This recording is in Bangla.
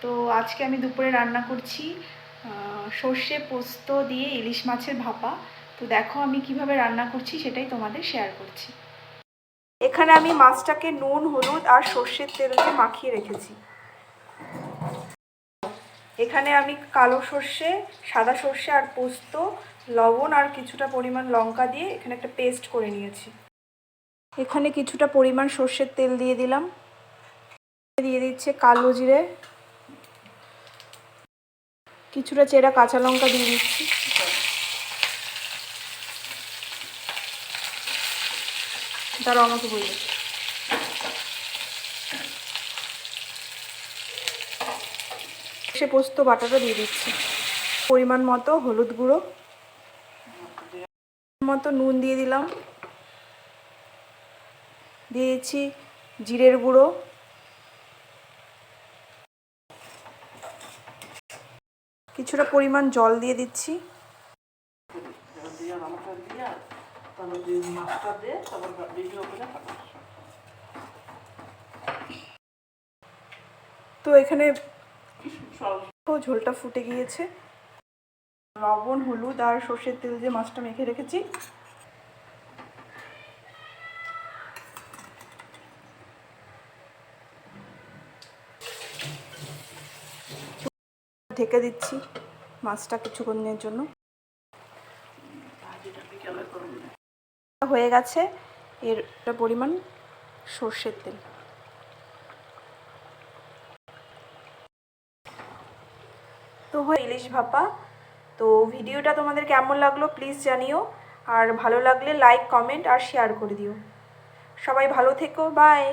তো আজকে আমি দুপুরে রান্না করছি সর্ষে পোস্ত দিয়ে ইলিশ মাছের ভাপা। তো দেখো আমি কিভাবে রান্না করছি সেটাই তোমাদের শেয়ার করছি। এখানে আমি মাছটাকে নুন, হলুদ আর সর্ষের তেল দিয়ে মাখিয়ে রেখেছি। এখানে আমি কালো সর্ষে, সাদা সর্ষে আর পোস্ত, লবণ আর কিছুটা পরিমাণ লঙ্কা দিয়ে এখানে একটা পেস্ট করে নিয়েছি। এখানে কিছুটা পরিমাণ সর্ষের তেল দিয়ে দিলাম। দিয়ে দিচ্ছে কালো জিরে, কিছুটা চেরা কাঁচা লঙ্কা দিয়ে দিচ্ছি। তারা আমাকে বলবে সে পোস্ত বাটাটা দিয়ে দিচ্ছি। পরিমাণ মতো হলুদ গুঁড়ো, মতো নুন দিয়ে দিলাম। দিয়ে দিচ্ছি জিরের গুঁড়ো, কিছুটা পরিমাণ জল দিয়ে দিচ্ছি। তো এখানে ঝোলটা ফুটে গিয়েছে। লবণ, হলুদ আর সর্ষের তেল দিয়ে মাছটা মেখে রেখেছি। ঢেকে দিচ্ছি মাছটা কিছুক্ষণের জন্য। হয়ে গেছে এর পরিমাণ সর্ষের তেল। তো ইলিশ ভাপা। তো ভিডিওটা তোমাদের কেমন লাগলো প্লিজ জানিও, আর ভালো লাগলে লাইক, কমেন্ট আর শেয়ার করে দিও। সবাই ভালো থেকো, বাই।